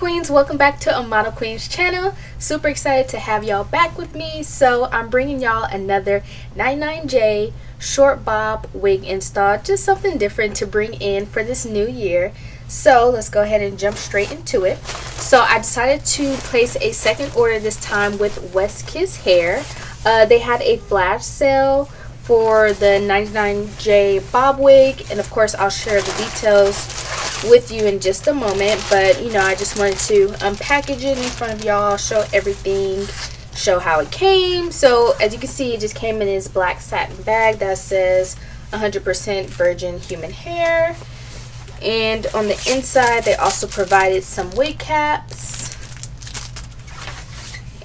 Queens, welcome back to Amano Queens channel. Super excited to have y'all back with me. So I'm bringing y'all another 99J short bob wig install, just something different to bring in for this new year. So let's go ahead and jump straight into it. So I decided to place a second order this time with West Kiss Hair. They had a flash sale for the 99J bob wig, and of course I'll share the details with you in just a moment, but you know, I just wanted to unpackage it in front of y'all, show everything, show how it came. So as you can see, it just came in this black satin bag that says 100% virgin human hair, and on the inside they also provided some wig caps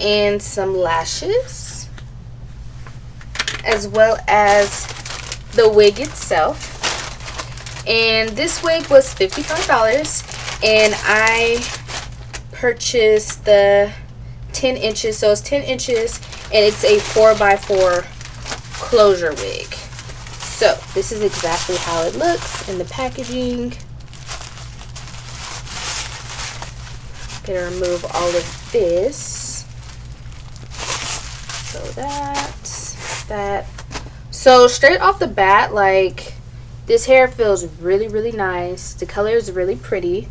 and some lashes, as well as the wig itself. And this wig was $55, and I purchased the 10 inches, so it's 10 inches, and it's a 4x4 closure wig. So this is exactly how it looks in the packaging. Gonna remove all of this. So that. So straight off the bat, like, this hair feels really nice. The color is really pretty,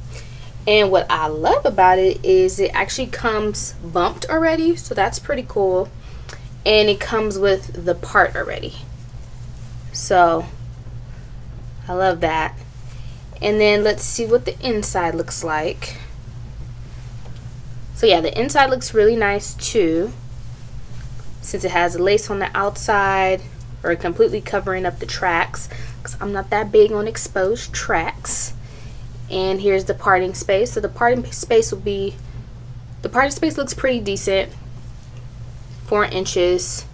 and what I love about it is it actually comes bumped already, so that's pretty cool, and it comes with the part already, so I love that. And then let's see what the inside looks like. So yeah, the inside looks really nice too, since it has lace on the outside, or completely covering up the tracks, because I'm not that big on exposed tracks. And here's the parting space. So the parting space looks pretty decent, 4 inches,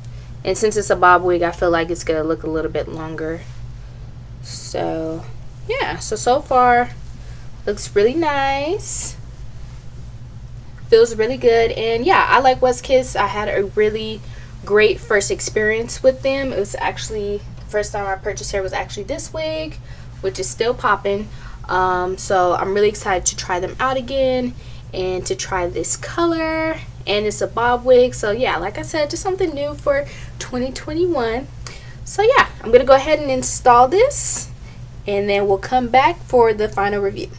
and since it's a bob wig, I feel like it's gonna look a little bit longer. So yeah, so far looks really nice, feels really good. And yeah, I like West Kiss. I had a really great first experience with them. It was actually the first time I purchased hair was actually this wig, which is still popping. So I'm really excited to try them out again and to try this color, and it's a bob wig. So yeah, like I said, just something new for 2021. So yeah, I'm gonna go ahead and install this, and then we'll come back for the final review.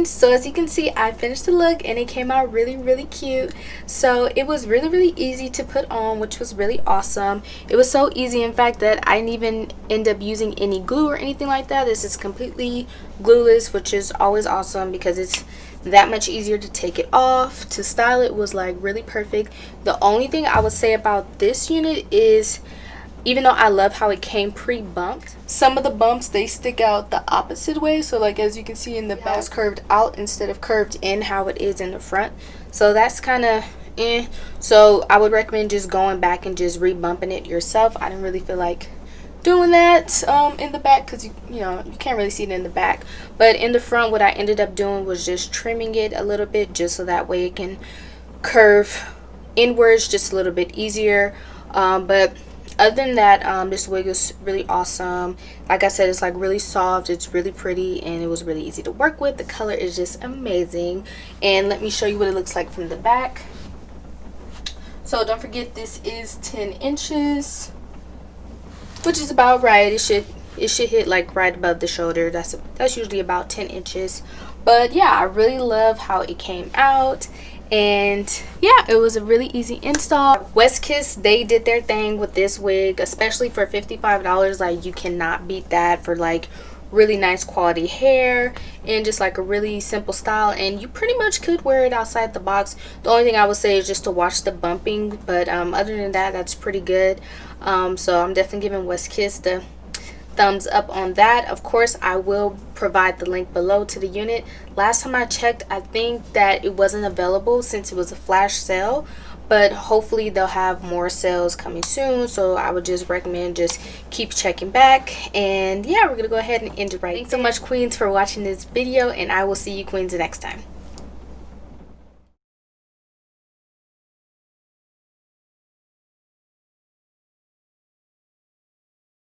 queens, so as you can see, I finished the look and it came out really cute. So it was really easy to put on, which was really awesome. It was so easy, in fact, that I didn't even end up using any glue or anything like that. This is completely glueless, which is always awesome because it's that much easier to take it off. To style it was like really perfect. The only thing I would say about this unit is, even though I love how it came pre-bumped, some of the bumps, they stick out the opposite way. So like as you can see in the back, it's curved out instead of curved in how it is in the front. So that's kind of so I would recommend just going back and just re-bumping it yourself. I didn't really feel like doing that in the back because you know you can't really see it in the back. But in the front, what I ended up doing was just trimming it a little bit, just so that way it can curve inwards just a little bit easier. But other than that, this wig is really awesome. Like I said, it's like really soft, it's really pretty, and it was really easy to work with. The color is just amazing. And let me show you what it looks like from the back. So don't forget, this is 10 inches, which is about right. It should hit like right above the shoulder. That's usually about 10 inches. But yeah, I really love how it came out. And yeah, it was a really easy install. West Kiss, they did their thing with this wig, especially for $55. Like, you cannot beat that for like really nice quality hair and just like a really simple style. And you pretty much could wear it outside the box. The only thing I would say is just to watch the bumping, but other than that, that's pretty good. So I'm definitely giving West Kiss the thumbs up on that. Of course, I will provide the link below to the unit. Last time I checked, I think that it wasn't available since it was a flash sale, but hopefully they'll have more sales coming soon. So I would just recommend just keep checking back. And yeah, we're gonna go ahead and end it right. Thanks so much, queens, for watching this video, and I will see you queens next time.